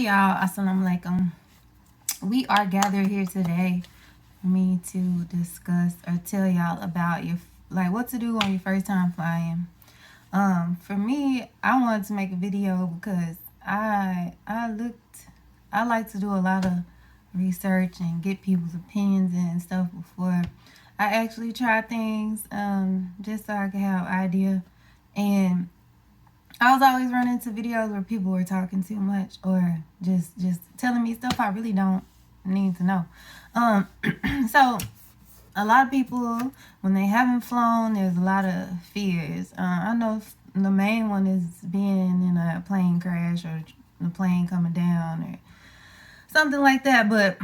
y'all, assalamu alaikum. We are gathered here today for me to discuss or tell y'all about what to do on your first time flying. For me, I wanted to make a video because I like to do a lot of research and get people's opinions and stuff before I actually try things, just so I can have an idea. And I was always running into videos where people were talking too much or just telling me stuff I really don't need to know. So a lot of people, when they haven't flown, there's a lot of fears. I know the main one is being in a plane crash or the plane coming down or something like that. But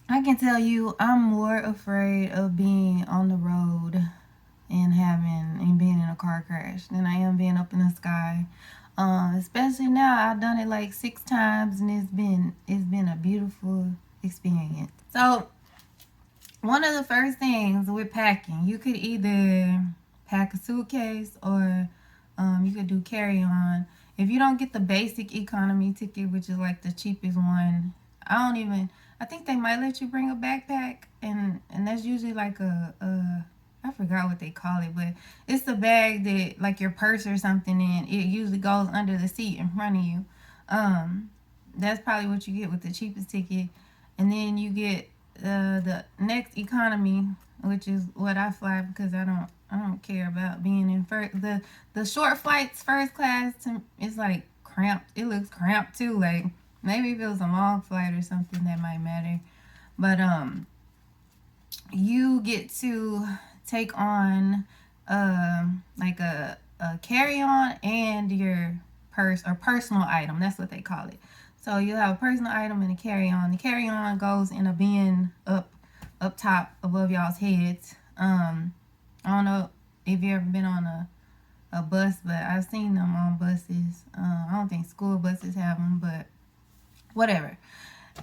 I can tell you, I'm more afraid of being on the road and being in a car crash than I am being up in the sky. Especially now, I've done it like 6 times, and it's been a beautiful experience. So one of the first things with packing, you could either pack a suitcase or you could do carry-on. If you don't get the basic economy ticket, which is like the cheapest one, I think they might let you bring a backpack, and that's usually like I forgot what they call it, but it's the bag that like your purse or something in. It usually goes under the seat in front of you. That's probably what you get with the cheapest ticket, and then you get the next economy, which is what I fly because I don't care about being in first. The short flights, first class, it's like cramped. It looks cramped too. Like maybe if it was a long flight or something that might matter, but you get to take on like a carry-on and your purse or personal item. That's what they call it. So you have a personal item and a carry-on. The carry-on goes in a bin up top above y'all's heads. I don't know if you ever been on a bus, but I've seen them on buses. I don't think school buses have them, but whatever.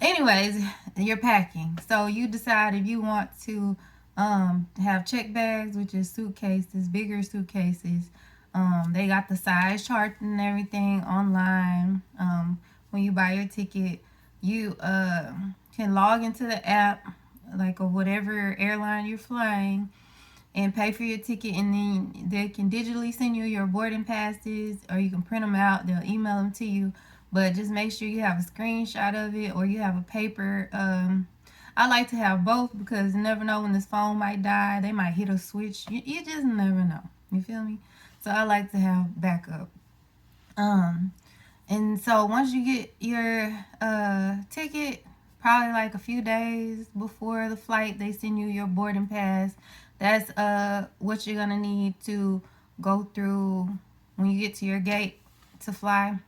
Anyways, you're packing. So you decide if you want to have check bags, which is suitcases, bigger suitcases. They got the size chart and everything online. When you buy your ticket, you can log into the app, like of whatever airline you're flying, and pay for your ticket, and then they can digitally send you your boarding passes, or you can print them out. They'll email them to you, but just make sure you have a screenshot of it or you have a paper. I like to have both because you never know when this phone might die. They might hit a switch. You just never know. You feel me? So I like to have backup. And so once you get your ticket, probably like a few days before the flight, they send you your boarding pass. That's what you're gonna need to go through when you get to your gate to fly.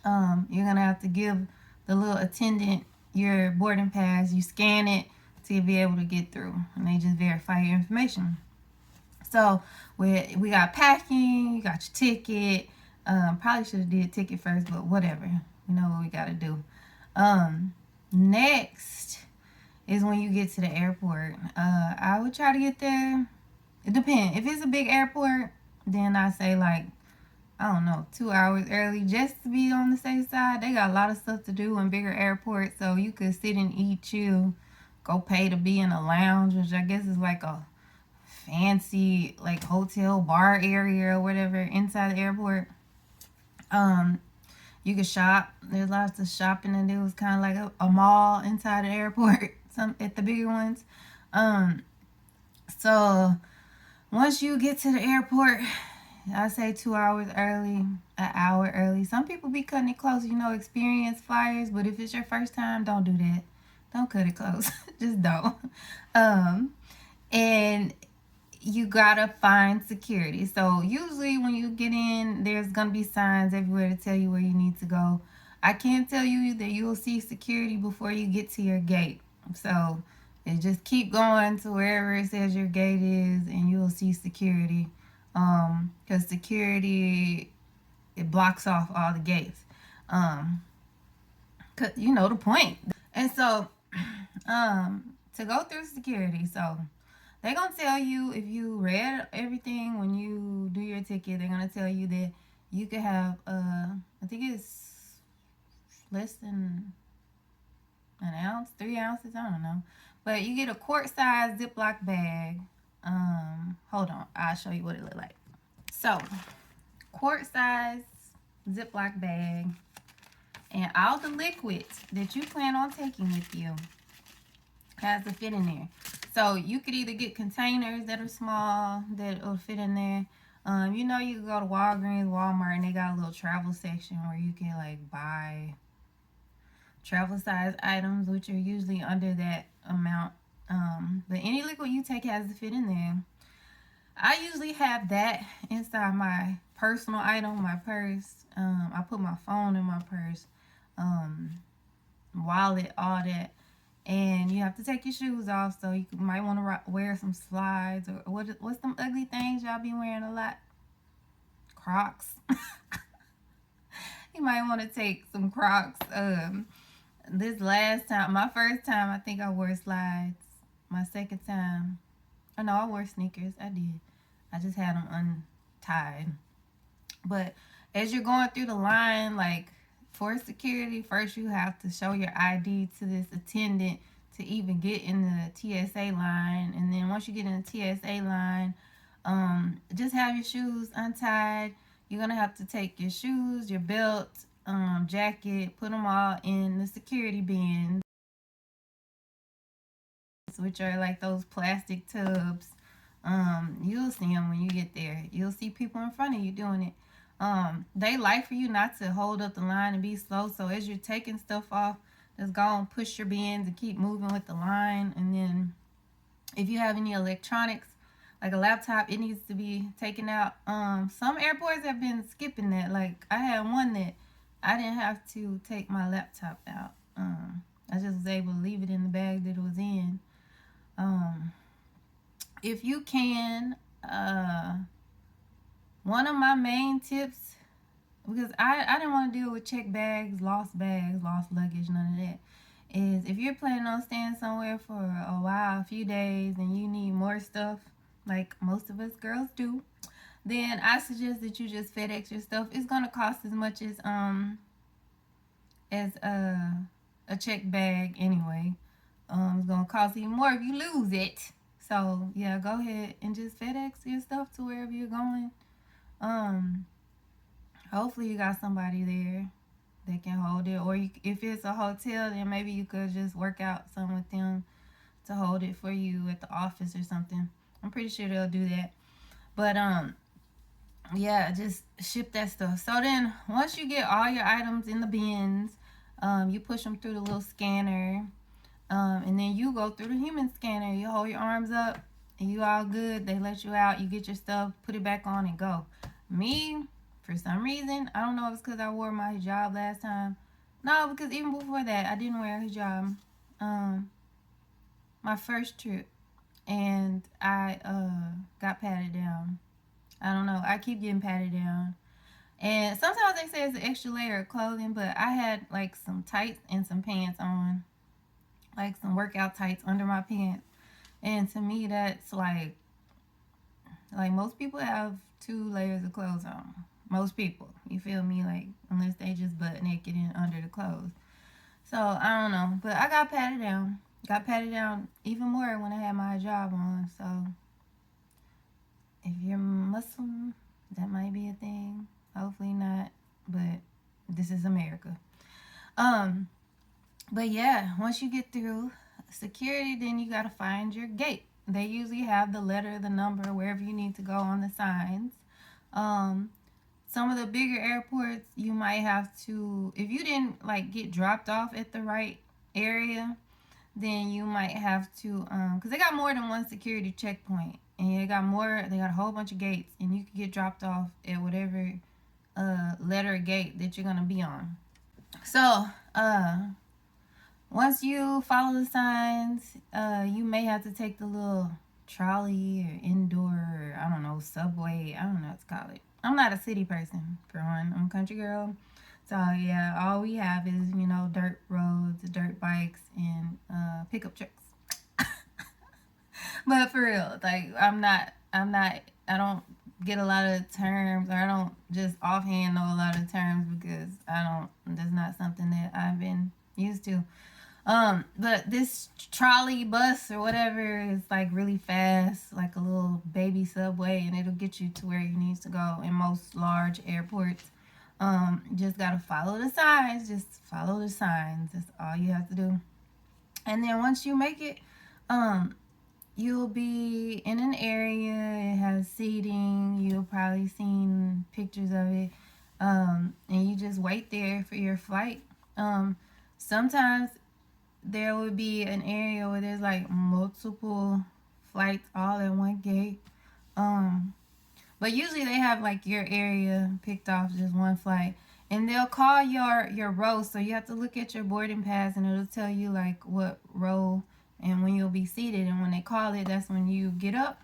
You're gonna have to give the little attendant your boarding pass. You scan it to be able to get through, and they just verify your information. So we got packing. You got your ticket. Probably should have did ticket first, but whatever. You know what we gotta do. Next is when you get to the airport. I would try to get there. It depends. If it's a big airport, then I say like, I don't know, 2 hours early just to be on the safe side. They got a lot of stuff to do in bigger airports, so you could sit and eat, chill, go pay to be in a lounge, which I guess is like a fancy like hotel bar area or whatever inside the airport. You could shop. There's lots of shopping to do. It's kind of like a mall inside the airport. Some at the bigger ones. So once you get to the airport, I say 2 hours early, an hour early. Some people be cutting it close, experienced flyers. But if it's your first time, don't do that. Don't cut it close. Just don't. And you gotta find security. So usually when you get in, there's gonna be signs everywhere to tell you where you need to go. I can't tell you that you'll see security before you get to your gate. So just keep going to wherever it says your gate is, and you'll see security. Because security, it blocks off all the gates. Cause you know the point. And so, to go through security, so they're gonna tell you, if you read everything when you do your ticket, they're gonna tell you that you could have I think it's less than an ounce, 3 ounces, I don't know. But you get a quart size Ziploc bag. Hold on, I'll show you what it look like. So, quart size Ziploc bag, and all the liquids that you plan on taking with you has to fit in there. So you could either get containers that are small that will fit in there. You know, you can go to Walgreens, Walmart, and they got a little travel section where you can like buy travel size items, which are usually under that amount. But any liquid you take has to fit in there. I usually have that inside my personal item, my purse. I put my phone in my purse, wallet, all that. And you have to take your shoes off, so you might want to wear some slides or what's them ugly things y'all be wearing a lot? Crocs. You might want to take some Crocs. This last time, my first time, I think I wore slides. My second time, oh no, I wore sneakers. I did. I just had them untied. But as you're going through the line, like for security, first you have to show your ID to this attendant to even get in the TSA line. And then once you get in the TSA line, just have your shoes untied. You're going to have to take your shoes, your belt, jacket, put them all in the security bins, which are like those plastic tubs. You'll see them when you get there. You'll see people in front of you doing it. They like for you not to hold up the line and be slow. So as you're taking stuff off, just go and push your bins and keep moving with the line. And then if you have any electronics, like a laptop, it needs to be taken out. Some airports have been skipping that. Like I had one that I didn't have to take my laptop out. I just was able to leave it in the bag that it was in. If you can, one of my main tips, because I didn't want to deal with checked bags, lost luggage, none of that, is if you're planning on staying somewhere for a while, a few days, and you need more stuff, like most of us girls do, then I suggest that you just FedEx your stuff. It's gonna cost as much as a checked bag anyway. It's gonna cost even more if you lose it. So yeah, go ahead and just FedEx your stuff to wherever you're going. Hopefully you got somebody there that can hold it, or if it's a hotel, then maybe you could just work out something with them to hold it for you at the office or something. I'm pretty sure they'll do that. But yeah, just ship that stuff. So then once you get all your items in the bins, you push them through the little scanner, and then you go through the human scanner. You hold your arms up and you all good. They let you out. You get your stuff, put it back on, and go. Me, for some reason, I don't know if it's because I wore my hijab last time. No, because even before that, I didn't wear a hijab. My first trip, and I got patted down. I don't know. I keep getting patted down. And sometimes they say it's an extra layer of clothing, but I had like some tights and some pants on. Like some workout tights under my pants. And to me, that's like most people have 2 layers of clothes on. Most people, you feel me? Like, unless they just butt naked and under the clothes. So, I don't know. But I got patted down. Got patted down even more when I had my hijab on. So, if you're Muslim, that might be a thing. Hopefully not. But this is America. But yeah, once you get through security, then you gotta find your gate. They usually have the letter, the number, wherever you need to go on the signs. Some of the bigger airports, you might have to, if you didn't like get dropped off at the right area, then you might have to, because they got more than one security checkpoint, and they got a whole bunch of gates, and you can get dropped off at whatever letter gate that you're gonna be on. So, once you follow the signs, you may have to take the little trolley or indoor, or, I don't know, subway. I don't know what to call it. I'm not a city person, for one. I'm a country girl. So, yeah, all we have is, dirt roads, dirt bikes, and pickup trucks. But for real, like, I don't get a lot of terms, or I don't just offhand know a lot of terms because that's not something that I've been used to. But this trolley bus or whatever is like really fast, like a little baby subway, and it'll get you to where you need to go in most large airports. Just gotta follow the signs. Just follow the signs. That's all you have to do. And then once you make it, you'll be in an area. It has seating. You'll probably seen pictures of it. And you just wait there for your flight. Sometimes there would be an area where there's like multiple flights all at one gate. But usually they have like your area picked off, just one flight. And they'll call your row, so you have to look at your boarding pass and it'll tell you like what row and when you'll be seated. And when they call it, that's when you get up.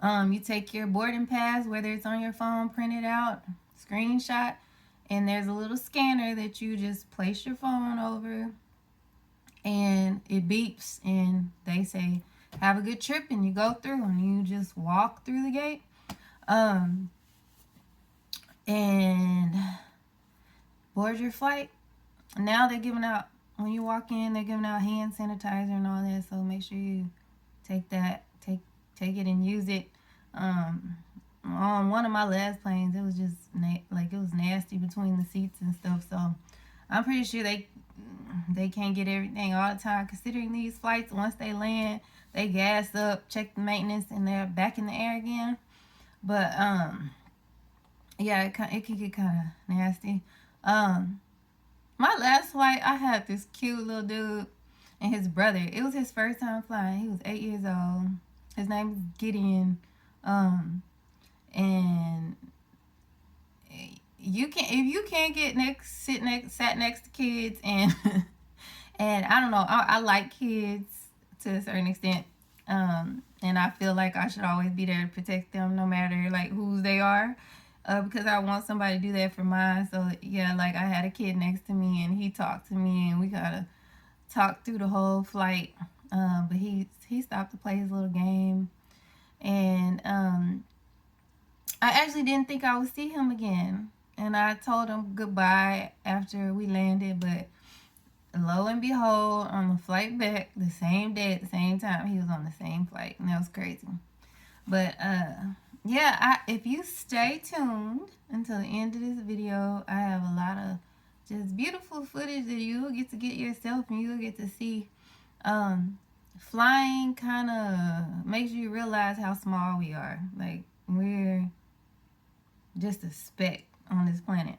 You take your boarding pass, whether it's on your phone, print it out, screenshot, and there's a little scanner that you just place your phone over and it beeps and they say have a good trip, and you go through and you just walk through the gate. And board your flight. Now they're giving out, when you walk in, they're giving out hand sanitizer and all that, so make sure you take it and use it. On one of my last planes, it was just it was nasty between the seats and stuff, so I'm pretty sure they can't get everything all the time, considering these flights, once they land, they gas up, check the maintenance, and they're back in the air again. But yeah, it can get kind of nasty. My last flight, I had this cute little dude and his brother. It was his first time flying. He was 8 years old. His name is Gideon. And if you can't get sat next to kids, and and I don't know, I like kids to a certain extent. And I feel like I should always be there to protect them, no matter like whose they are. Because I want somebody to do that for mine. So yeah, like I had a kid next to me and he talked to me and we gotta talk through the whole flight. But he stopped to play his little game, and I actually didn't think I would see him again. And I told him goodbye after we landed, but lo and behold, on the flight back, the same day at the same time, he was on the same flight, and that was crazy. But yeah, if you stay tuned until the end of this video, I have a lot of just beautiful footage that you'll get to get yourself, and you'll get to see. Flying kind of makes you realize how small we are. Like, we're just a speck on this planet.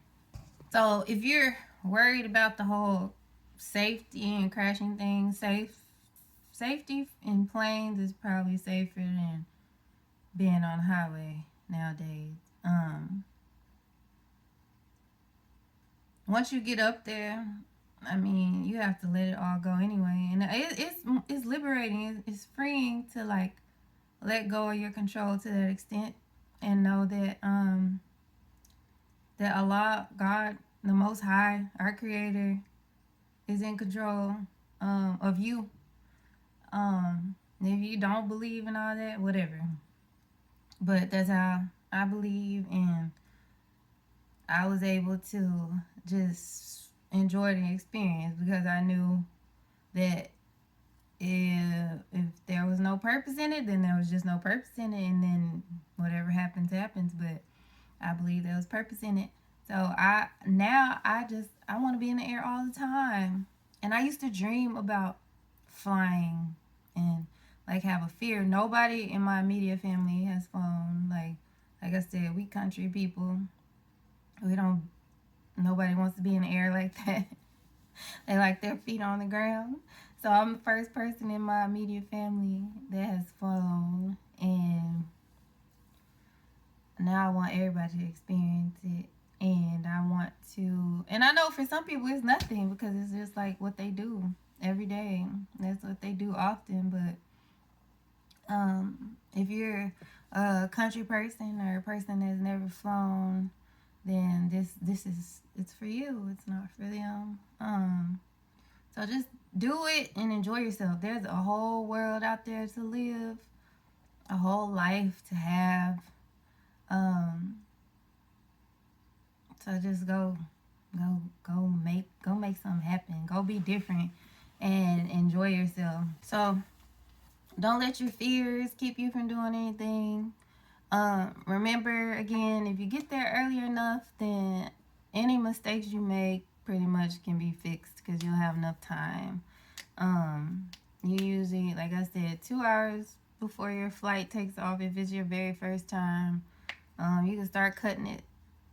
So if you're worried about the whole safety and crashing things, safety in planes is probably safer than being on the highway nowadays. Once you get up there, I mean, you have to let it all go anyway, and it's liberating. It's freeing to like let go of your control to that extent, and know that that Allah, God, the Most High, our Creator, is in control of you. If you don't believe in all that, whatever. But that's how I believe, and I was able to just enjoy the experience because I knew that if there was no purpose in it, then there was just no purpose in it, and then whatever happens, happens. But I believe there was purpose in it. So I want to be in the air all the time. And I used to dream about flying and like have a fear. Nobody in my immediate family has flown. Like I said, we country people. Nobody wants to be in the air like that. They like their feet on the ground. So I'm the first person in my immediate family that has flown, and now I want everybody to experience it. And I know for some people it's nothing because it's just like what they do every day. That's what they do often. But if you're a country person or a person that's never flown, then it's for you. It's not for them. So just do it and enjoy yourself. There's a whole world out there to live, a whole life to have. Um, so just go make something happen. Go be different and enjoy yourself. So don't let your fears keep you from doing anything. Remember again, if you get there early enough, then any mistakes you make pretty much can be fixed because you'll have enough time. You usually, like I said, 2 hours before your flight takes off if it's your very first time. You can start cutting it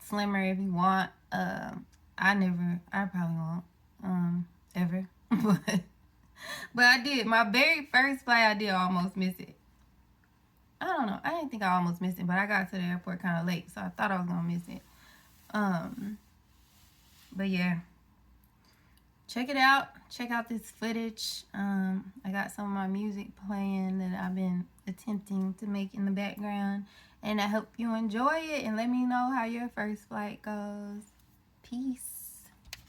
slimmer if you want. I probably won't, ever, but I did. My very first flight, I did almost miss it. I don't know. I didn't think I almost missed it, but I got to the airport kind of late, so I thought I was gonna miss it. But yeah, check it out. Check out this footage. I got some of my music playing that I've been attempting to make in the background, and I hope you enjoy it. And let me know how your first flight goes. Peace.